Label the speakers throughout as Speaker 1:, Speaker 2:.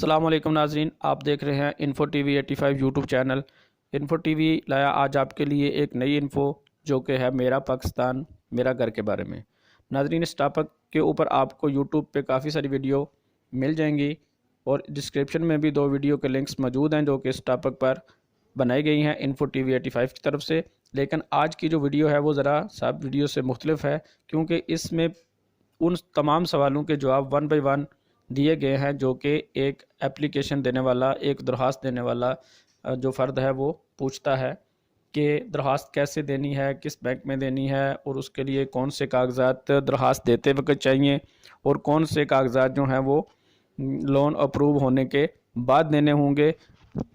Speaker 1: السلام علیکم ناظرین، آپ دیکھ رہے ہیں info T V 85 YouTube channel. Info T V لایا آج آپ کے لیے ایک نئی انفو جو کہ ہے میرا پاکستان میرا گھر کے بارے میں۔ ناظرین، اس ٹاپک کے اوپر آپ کو یوٹیوب پہ کافی ساری ویڈیو مل جائیں گی اور ڈسکرپشن میں بھی 2 ویڈیو کے لنکس موجود ہیں جو کہ اس ٹاپک پر بنائی گئی ہیں انفو ٹی وی 85 کی طرف سے۔ لیکن آج کی جو ویڈیو ہے وہ ذرا سب ویڈیو سے مختلف ہے، کیونکہ اس میں ان تمام سوالوں کے جواب 1 بائی 1 دیے گئے ہیں جو کہ ایک اپلیکیشن دینے والا، ایک درخواست دینے والا جو فرد ہے وہ پوچھتا ہے کہ درخواست کیسے دینی ہے، کس بینک میں دینی ہے، اور اس کے لیے کون سے کاغذات درخواست دیتے وقت چاہیے، اور کون سے کاغذات جو ہیں وہ لون اپروو ہونے کے بعد دینے ہوں گے،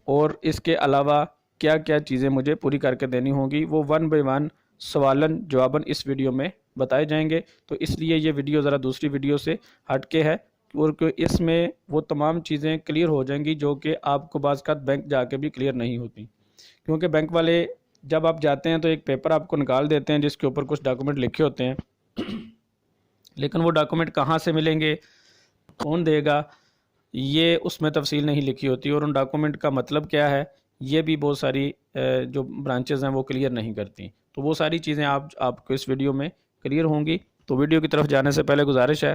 Speaker 1: اور اس کے علاوہ کیا کیا چیزیں مجھے پوری کر کے دینی ہوں گی، وہ 1 بائی 1 سوالن جواباً اس ویڈیو میں بتائے جائیں گے۔ تو اس لیے یہ ویڈیو ذرا دوسری ویڈیو سے ہٹ کے ہے، اور اس میں وہ تمام چیزیں کلیئر ہو جائیں گی جو کہ آپ کو بعض اوقات بینک جا کے بھی کلیئر نہیں ہوتی، کیونکہ بینک والے جب آپ جاتے ہیں تو ایک پیپر آپ کو نکال دیتے ہیں جس کے اوپر کچھ ڈاکومنٹ لکھے ہوتے ہیں، لیکن وہ ڈاکومنٹ کہاں سے ملیں گے، کون دے گا، یہ اس میں تفصیل نہیں لکھی ہوتی، اور ان ڈاکومنٹ کا مطلب کیا ہے یہ بھی بہت ساری جو برانچز ہیں وہ کلیئر نہیں کرتی۔ تو وہ ساری چیزیں آپ کو اس ویڈیو میں کلیئر ہوں گی۔ تو ویڈیو کی طرف جانے سے پہلے گزارش ہے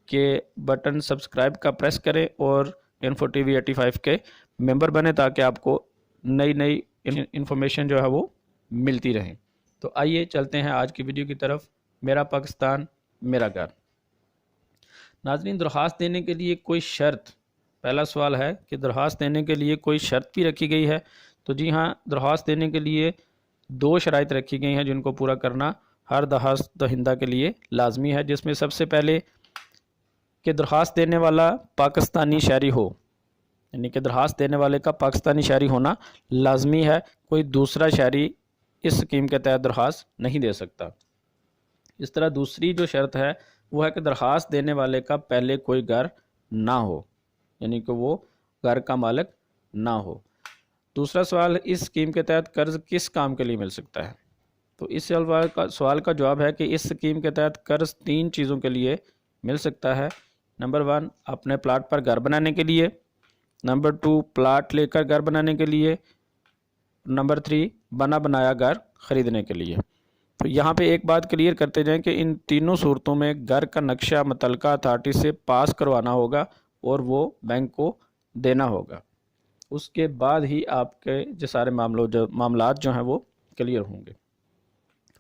Speaker 1: کہ بٹن سبسکرائب کا پریس کریں اور انفو ٹی وی 85 کے ممبر بنیں تاکہ آپ کو نئی انفارمیشن جو ہے وہ ملتی رہیں۔ تو آئیے چلتے ہیں آج کی ویڈیو کی طرف، میرا پاکستان میرا گھر۔ ناظرین، درخواست دینے کے لیے کوئی شرط، پہلا سوال ہے کہ درخواست دینے کے لیے کوئی شرط بھی رکھی گئی ہے؟ تو جی ہاں، درخواست دینے کے لیے 2 شرائط رکھی گئی ہیں جن کو پورا کرنا ہر درخواست دہندہ کے لیے لازمی ہے، جس میں سب سے پہلے کہ درخواست دینے والا پاکستانی شہری ہو، یعنی کہ درخواست دینے والے کا پاکستانی شہری ہونا لازمی ہے، کوئی دوسرا شہری اس سکیم کے تحت درخواست نہیں دے سکتا۔ اس طرح دوسری جو شرط ہے وہ ہے کہ درخواست دینے والے کا پہلے کوئی گھر نہ ہو، یعنی کہ وہ گھر کا مالک نہ ہو۔ دوسرا سوال، اس سکیم کے تحت قرض کس کام کے لیے مل سکتا ہے؟ تو اس سوال کا جواب ہے کہ اس سکیم کے تحت قرض 3 چیزوں کے لیے مل سکتا ہے۔ نمبر 1، اپنے پلاٹ پر گھر بنانے کے لیے، نمبر 2، پلاٹ لے کر گھر بنانے کے لیے، نمبر 3، بنا بنایا گھر خریدنے کے لیے۔ تو یہاں پہ ایک بات کلیئر کرتے جائیں کہ ان تینوں صورتوں میں گھر کا نقشہ متعلقہ اتھارٹی سے پاس کروانا ہوگا اور وہ بینک کو دینا ہوگا، اس کے بعد ہی آپ کے جو سارے معاملات جو ہیں وہ کلیئر ہوں گے۔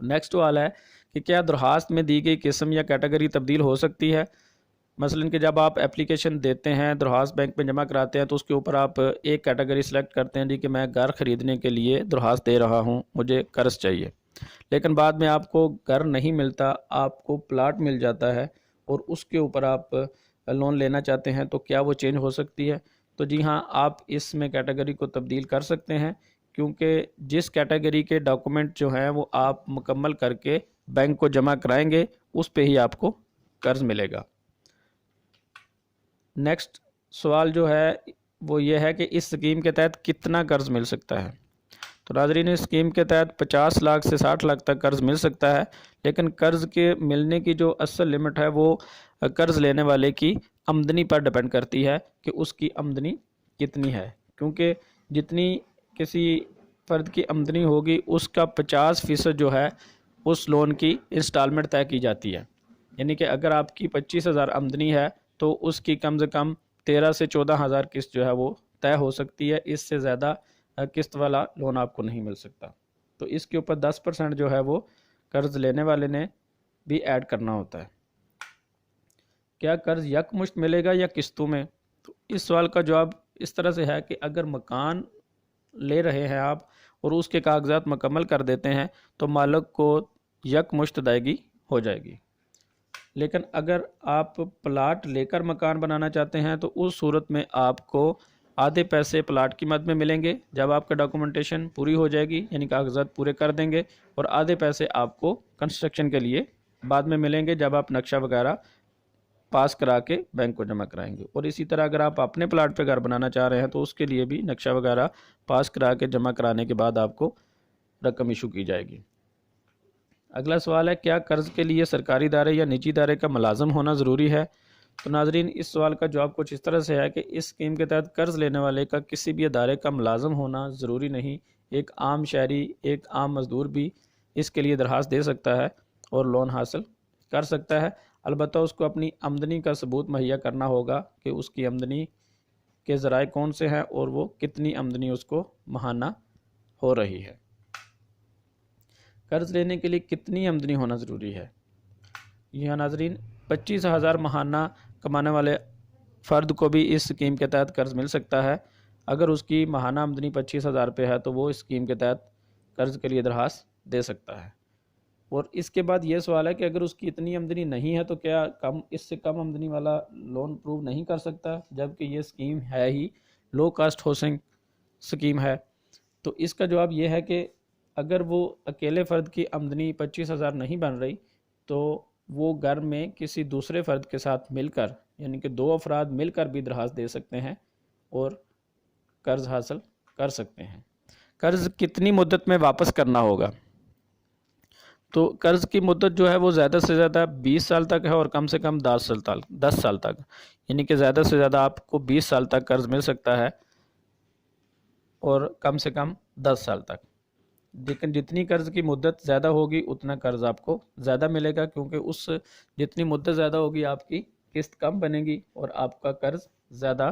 Speaker 1: نیکسٹ سوال ہے کہ کیا درخواست میں دی گئی قسم یا کیٹیگری تبدیل ہو سکتی ہے؟ مثلا کہ جب آپ اپلیکیشن دیتے ہیں، درخواست بینک میں جمع کراتے ہیں، تو اس کے اوپر آپ ایک کیٹیگری سلیکٹ کرتے ہیں جی کہ میں گھر خریدنے کے لیے درخواست دے رہا ہوں، مجھے قرض چاہیے، لیکن بعد میں آپ کو گھر نہیں ملتا، آپ کو پلاٹ مل جاتا ہے اور اس کے اوپر آپ لون لینا چاہتے ہیں، تو کیا وہ چینج ہو سکتی ہے؟ تو جی ہاں، آپ اس میں کیٹیگری کو تبدیل کر سکتے ہیں، کیونکہ جس کیٹیگری کے ڈاکومنٹ جو ہیں وہ آپ مکمل کر کے بینک کو جمع کرائیں گے اس پہ ہی آپ کو قرض ملے گا۔ نیکسٹ سوال جو ہے وہ یہ ہے کہ اس سکیم کے تحت کتنا قرض مل سکتا ہے؟ تو ناظرین، اس سکیم کے تحت 50 لاکھ سے 60 لاکھ تک قرض مل سکتا ہے، لیکن قرض کے ملنے کی جو اصل لمٹ ہے وہ قرض لینے والے کی آمدنی پر ڈیپینڈ کرتی ہے کہ اس کی آمدنی کتنی ہے، کیونکہ جتنی کسی فرد کی آمدنی ہوگی اس کا 50% جو ہے اس لون کی انسٹالمنٹ طے کی جاتی ہے، یعنی کہ اگر آپ کی 25,000 آمدنی ہے تو اس کی کم سے کم 13 سے 14,000 قسط جو ہے وہ طے ہو سکتی ہے، اس سے زیادہ قسط والا لون آپ کو نہیں مل سکتا۔ تو اس کے اوپر 10% جو ہے وہ قرض لینے والے نے بھی ایڈ کرنا ہوتا ہے۔ کیا قرض یکمشت ملے گا یا قسطوں میں؟ تو اس سوال کا جواب اس طرح سے ہے کہ اگر مکان لے رہے ہیں آپ اور اس کے کاغذات مکمل کر دیتے ہیں تو مالک کو یکمشت ادائیگی ہو جائے گی، لیکن اگر آپ پلاٹ لے کر مکان بنانا چاہتے ہیں تو اس صورت میں آپ کو آدھے پیسے پلاٹ کی مد میں ملیں گے جب آپ کا ڈاکومنٹیشن پوری ہو جائے گی، یعنی کاغذات پورے کر دیں گے، اور آدھے پیسے آپ کو کنسٹرکشن کے لیے بعد میں ملیں گے جب آپ نقشہ وغیرہ پاس کرا کے بینک کو جمع کرائیں گے۔ اور اسی طرح اگر آپ اپنے پلاٹ پہ گھر بنانا چاہ رہے ہیں تو اس کے لیے بھی نقشہ وغیرہ پاس کرا کے جمع کرانے کے بعد آپ کو رقم ایشو کی جائے گی۔ اگلا سوال ہے، کیا قرض کے لیے سرکاری ادارے یا نجی ادارے کا ملازم ہونا ضروری ہے؟ تو ناظرین اس سوال کا جواب کچھ اس طرح سے ہے کہ اس اسکیم کے تحت قرض لینے والے کا کسی بھی ادارے کا ملازم ہونا ضروری نہیں، ایک عام شہری، ایک عام مزدور بھی اس کے لیے درخواست دے سکتا ہے اور لون حاصل کر سکتا ہے۔ البتہ اس کو اپنی آمدنی کا ثبوت مہیا کرنا ہوگا کہ اس کی آمدنی کے ذرائع کون سے ہیں اور وہ کتنی آمدنی اس کو ماہانہ ہو رہی ہے۔ قرض لینے کے لیے کتنی آمدنی ہونا ضروری ہے؟ یہاں ناظرین 25,000 ماہانہ کمانے والے فرد کو بھی اس اسکیم کے تحت قرض مل سکتا ہے۔ اگر اس کی ماہانہ آمدنی 25,000 روپے ہے تو وہ اس اسکیم کے تحت قرض کے لیے درخواست دے سکتا ہے۔ اور اس کے بعد یہ سوال ہے کہ اگر اس کی اتنی آمدنی نہیں ہے تو کیا اس سے کم آمدنی والا لون اپروو نہیں کر سکتا، جبکہ یہ اسکیم ہے ہی لو کاسٹ ہاؤسنگ اسکیم ہے؟ تو اس کا جواب یہ ہے کہ اگر وہ اکیلے فرد کی آمدنی 25,000 نہیں بن رہی تو وہ گھر میں کسی دوسرے فرد کے ساتھ مل کر، یعنی کہ 2 افراد مل کر بھی درخواست دے سکتے ہیں اور قرض حاصل کر سکتے ہیں۔ قرض کتنی مدت میں واپس کرنا ہوگا؟ تو قرض کی مدت جو ہے وہ زیادہ سے زیادہ 20 سال تک ہے اور کم سے کم 10 سال تک، یعنی کہ زیادہ سے زیادہ آپ کو 20 سال تک قرض مل سکتا ہے اور کم سے کم 10 سال تک۔ لیکن جتنی قرض کی مدت زیادہ ہوگی اتنا قرض آپ کو زیادہ ملے گا، کیونکہ جتنی مدت زیادہ ہوگی آپ کی قسط کم بنے گی اور آپ کا قرض زیادہ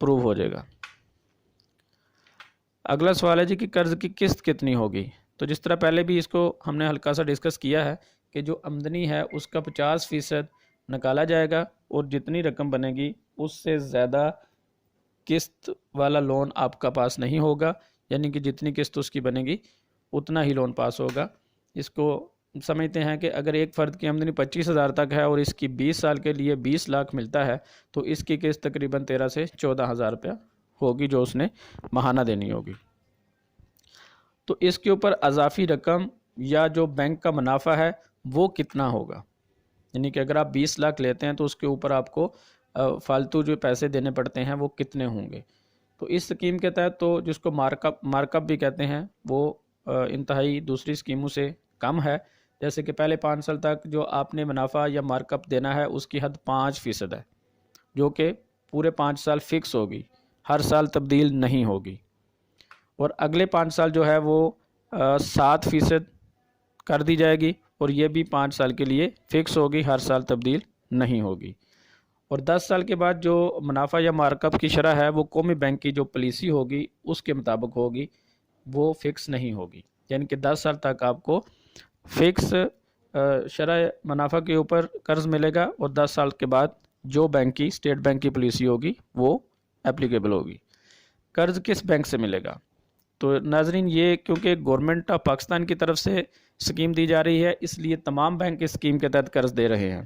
Speaker 1: پروو ہو جائے گا۔ اگلا سوال ہے جی کہ قرض کی قسط کتنی ہوگی؟ تو جس طرح پہلے بھی اس کو ہم نے ہلکا سا ڈسکس کیا ہے کہ جو آمدنی ہے اس کا 50% نکالا جائے گا اور جتنی رقم بنے گی اس سے زیادہ قسط والا لون آپ کا پاس نہیں ہوگا، یعنی کہ جتنی قسط اس کی بنے گی اتنا ہی لون پاس ہوگا۔ اس کو سمجھتے ہیں کہ اگر ایک فرد کی آمدنی 25,000 تک ہے اور اس کی 20 سال کے لیے 20 لاکھ ملتا ہے تو اس کی قسط تقریباً 13 سے 14,000 روپیہ ہوگی جو اس نے ماہانہ دینی ہوگی۔ تو اس کے اوپر اضافی رقم یا جو بینک کا منافع ہے وہ کتنا ہوگا؟ یعنی کہ اگر آپ 20 لاکھ لیتے ہیں تو اس کے اوپر آپ کو فالتو جو پیسے دینے پڑتے ہیں وہ کتنے ہوں گے؟ تو اس اسکیم کے تحت تو جس کو مارک اپ بھی کہتے ہیں وہ انتہائی دوسری اسکیموں سے کم ہے۔ جیسے کہ پہلے 5 سال تک جو آپ نے منافع یا مارک اپ دینا ہے اس کی حد 5% ہے، جو کہ پورے 5 سال فکس ہوگی، ہر سال تبدیل نہیں ہوگی۔ اور اگلے 5 سال جو ہے وہ 7% کر دی جائے گی اور یہ بھی 5 سال کے لیے فکس ہوگی، ہر سال تبدیل نہیں ہوگی۔ اور 10 سال کے بعد جو منافع یا مارک اپ کی شرح ہے وہ قومی بینک کی جو پالیسی ہوگی اس کے مطابق ہوگی، وہ فکس نہیں ہوگی، یعنی کہ 10 سال تک آپ کو فکس شرح منافع کے اوپر قرض ملے گا اور 10 سال کے بعد جو بینک کی اسٹیٹ بینک کی پالیسی ہوگی وہ اپلیکیبل ہوگی۔ قرض کس بینک سے ملے گا؟ تو ناظرین یہ کیونکہ گورنمنٹ آف پاکستان کی طرف سے اسکیم دی جا رہی ہے اس لیے تمام بینک اس اسکیم کے تحت قرض دے رہے ہیں۔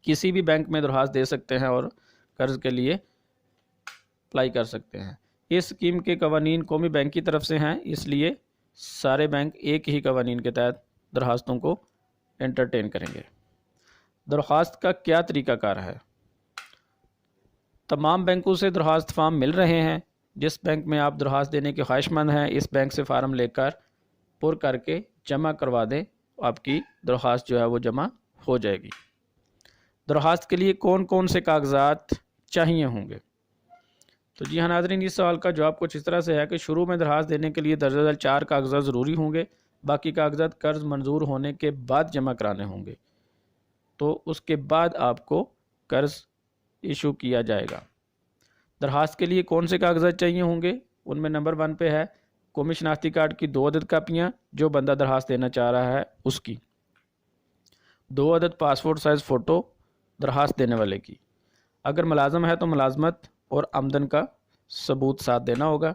Speaker 1: کسی بھی بینک میں درخواست دے سکتے ہیں اور قرض کے لیے اپلائی کر سکتے ہیں۔ اس اسکیم کے قوانین قومی بینک کی طرف سے ہیں، اس لیے سارے بینک ایک ہی قوانین کے تحت درخواستوں کو انٹرٹین کریں گے۔ درخواست کا کیا طریقہ کار ہے؟ تمام بینکوں سے درخواست فارم مل رہے ہیں۔ جس بینک میں آپ درخواست دینے کے خواہش مند ہیں اس بینک سے فارم لے کر پر کر کے جمع کروا دیں، آپ کی درخواست جو ہے وہ جمع ہو جائے گی۔ درخواست کے لیے کون کون سے کاغذات چاہیے ہوں گے؟ تو جی ہاں ناظرین، اس سوال کا جواب کچھ اس طرح سے ہے کہ شروع میں درخواست دینے کے لیے درجہ ذیل 4 کاغذات ضروری ہوں گے، باقی کاغذات قرض منظور ہونے کے بعد جمع کرانے ہوں گے، تو اس کے بعد آپ کو قرض ایشو کیا جائے گا۔ درخواست کے لیے کون سے کاغذات چاہیے ہوں گے؟ ان میں نمبر 1 پہ ہے قومی شناختی کارڈ کی 2 عدد کاپیاں جو بندہ درخواست دینا چاہ رہا ہے اس کی، 2 عدد پاسپورٹ سائز فوٹو درخواست دینے والے کی، اگر ملازم ہے تو ملازمت اور آمدن کا ثبوت ساتھ دینا ہوگا۔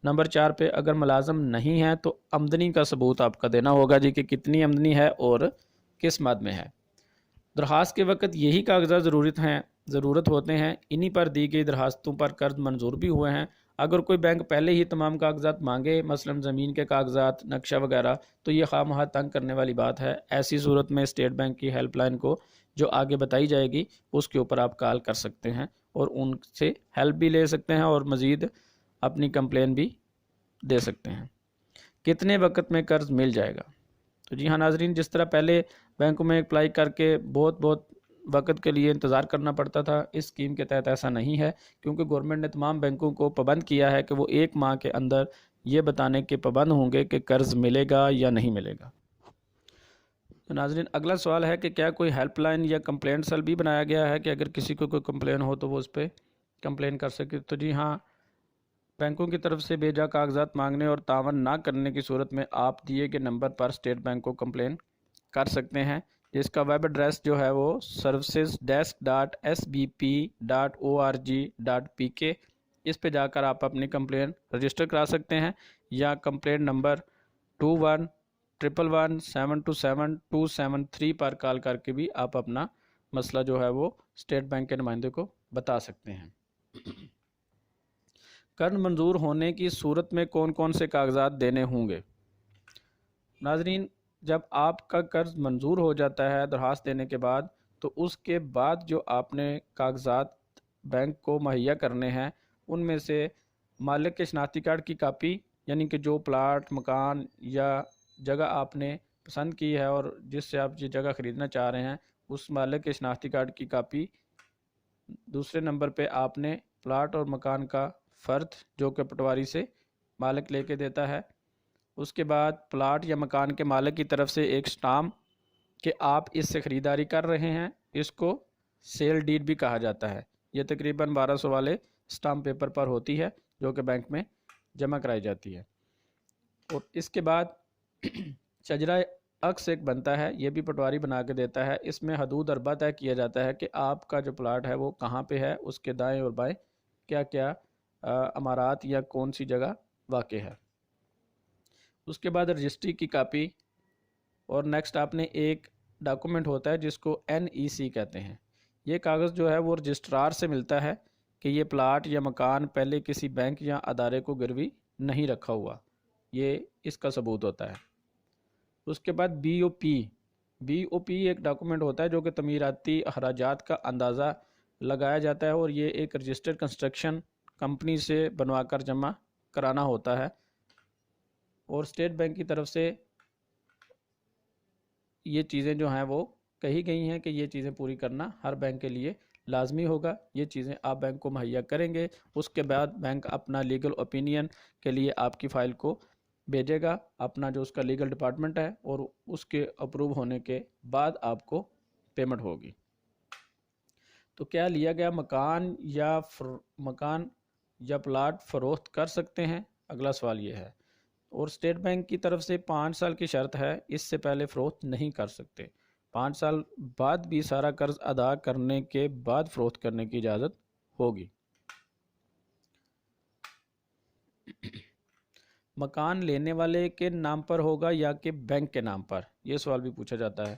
Speaker 1: نمبر 4 پہ اگر ملازم نہیں ہے تو آمدنی کا ثبوت آپ کا دینا ہوگا جی کہ کتنی آمدنی ہے اور کس مد میں ہے۔ درخواست کے وقت یہی کاغذات ضرورت ہوتے ہیں، انہی پر دی گئی درخواستوں پر قرض منظور بھی ہوئے ہیں۔ اگر کوئی بینک پہلے ہی تمام کاغذات مانگے، مثلا زمین کے کاغذات، نقشہ وغیرہ، تو یہ خواہ مخواہ تنگ کرنے والی بات ہے۔ ایسی صورت میں اسٹیٹ بینک کی ہیلپ لائن کو جو آگے بتائی جائے گی اس کے اوپر آپ کال کر سکتے ہیں اور ان سے ہیلپ بھی لے سکتے ہیں اور مزید اپنی کمپلین بھی دے سکتے ہیں۔ کتنے وقت میں قرض مل جائے گا؟ تو جی ہاں ناظرین، جس طرح پہلے بینکوں میں اپلائی کر کے بہت وقت کے لیے انتظار کرنا پڑتا تھا۔ اس اسکیم کے تحت ایسا نہیں ہے، کیونکہ گورنمنٹ نے تمام بینکوں کو پابند کیا ہے کہ وہ 1 ماہ کے اندر یہ بتانے کے پابند ہوں گے کہ قرض ملے گا یا نہیں ملے گا۔ تو ناظرین، اگلا سوال ہے کہ کیا کوئی ہیلپ لائن یا کمپلینٹ سیل بھی بنایا گیا ہے کہ اگر کسی کو کوئی کمپلین ہو تو وہ اس پہ کمپلین کر سکے؟ تو جی ہاں، بینکوں کی طرف سے بیجا کاغذات مانگنے اور تعاون نہ کرنے کی صورت میں آپ دیے گئے نمبر پر اسٹیٹ بینک کو کمپلین کر سکتے ہیں، جس کا ویب ایڈریس جو ہے وہ services.sbp.org.pk، اس پہ جا کر آپ اپنی کمپلین رجسٹر کرا سکتے ہیں، یا کمپلین نمبر 2111727273 پر کال کر کے بھی آپ اپنا مسئلہ جو ہے وہ اسٹیٹ بینک کے نمائندے کو بتا سکتے ہیں۔ قرض منظور ہونے کی صورت میں کون کون سے کاغذات دینے ہوں گے؟ ناظرین، جب آپ کا قرض منظور ہو جاتا ہے درخواست دینے کے بعد، تو اس کے بعد جو آپ نے کاغذات بینک کو مہیا کرنے ہیں، ان میں سے مالک کے شناختی کارڈ کی کاپی، یعنی کہ جو پلاٹ، مکان یا جگہ آپ نے پسند کی ہے اور جس سے آپ یہ جگہ خریدنا چاہ رہے ہیں، اس مالک کے شناختی کارڈ کی کاپی۔ دوسرے نمبر پہ آپ نے پلاٹ اور مکان کا فرد جو کہ پٹواری سے مالک لے کے دیتا ہے۔ اس کے بعد پلاٹ یا مکان کے مالک کی طرف سے ایک سٹامپ کہ آپ اس سے خریداری کر رہے ہیں، اس کو سیل ڈیڈ بھی کہا جاتا ہے۔ یہ تقریباً 1200 والے سٹامپ پیپر پر ہوتی ہے جو کہ بینک میں جمع کرائی جاتی ہے۔ اور اس کے بعد شجرہ عکس ایک بنتا ہے، یہ بھی پٹواری بنا کے دیتا ہے۔ اس میں حدود اربہ طے کیا جاتا ہے کہ آپ کا جو پلاٹ ہے وہ کہاں پہ ہے، اس کے دائیں اور بائیں کیا کیا عمارات یا کون سی جگہ واقع ہے۔ اس کے بعد رجسٹری کی کاپی، اور نیکسٹ آپ نے ایک ڈاکومنٹ ہوتا ہے جس کو NEC کہتے ہیں۔ یہ کاغذ جو ہے وہ رجسٹرار سے ملتا ہے کہ یہ پلاٹ یا مکان پہلے کسی بینک یا ادارے کو گروی نہیں رکھا ہوا، یہ اس کا ثبوت ہوتا ہے۔ اس کے بعد BOP ایک ڈاکومنٹ ہوتا ہے جو کہ تعمیراتی اخراجات کا اندازہ لگایا جاتا ہے، اور یہ ایک رجسٹرڈ کنسٹرکشن کمپنی سے بنوا کر جمع کرانا ہوتا ہے، اور اسٹیٹ بینک کی طرف سے یہ چیزیں جو ہیں وہ کہی گئی ہیں کہ یہ چیزیں پوری کرنا ہر بینک کے لیے لازمی ہوگا۔ یہ چیزیں آپ بینک کو مہیا کریں گے، اس کے بعد بینک اپنا لیگل اوپینین کے لیے آپ کی فائل کو بھیجے گا، اپنا جو اس کا لیگل ڈپارٹمنٹ ہے، اور اس کے اپروو ہونے کے بعد آپ کو پیمنٹ ہوگی۔ تو کیا لیا گیا مکان یا پلاٹ فروخت کر سکتے ہیں؟ اگلا سوال یہ ہے، اور اسٹیٹ بینک کی طرف سے 5 سال کی شرط ہے، اس سے پہلے فروخت نہیں کر سکتے۔ 5 سال بعد بھی سارا قرض ادا کرنے کے بعد فروخت کرنے کی اجازت ہوگی۔ مکان لینے والے کے نام پر ہوگا یا کہ بینک کے نام پر؟ یہ سوال بھی پوچھا جاتا ہے۔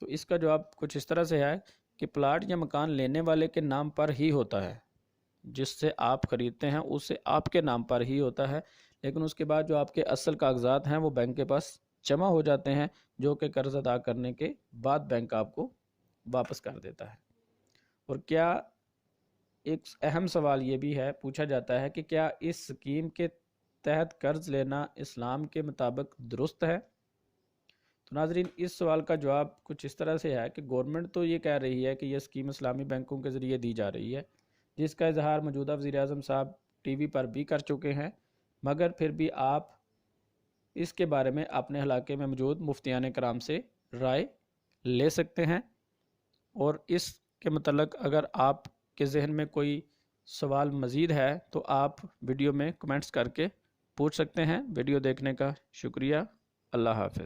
Speaker 1: تو اس کا جواب کچھ اس طرح سے ہے کہ پلاٹ یا مکان لینے والے کے نام پر ہی ہوتا ہے، جس سے آپ خریدتے ہیں اس سے آپ کے نام پر ہی ہوتا ہے، لیکن اس کے بعد جو آپ کے اصل کاغذات ہیں وہ بینک کے پاس جمع ہو جاتے ہیں، جو کہ قرض ادا کرنے کے بعد بینک آپ کو واپس کر دیتا ہے۔ اور کیا ایک اہم سوال یہ بھی ہے، پوچھا جاتا ہے کہ کیا اس اسکیم کے تحت قرض لینا اسلام کے مطابق درست ہے؟ تو ناظرین، اس سوال کا جواب کچھ اس طرح سے ہے کہ گورنمنٹ تو یہ کہہ رہی ہے کہ یہ اسکیم اسلامی بینکوں کے ذریعے دی جا رہی ہے، جس کا اظہار موجودہ وزیر اعظم صاحب ٹی وی پر بھی کر چکے ہیں، مگر پھر بھی آپ اس کے بارے میں اپنے علاقے میں موجود مفتیان کرام سے رائے لے سکتے ہیں، اور اس کے متعلق اگر آپ کے ذہن میں کوئی سوال مزید ہے تو آپ ویڈیو میں کمنٹس کر کے پوچھ سکتے ہیں۔ ویڈیو دیکھنے کا شکریہ، اللہ حافظ۔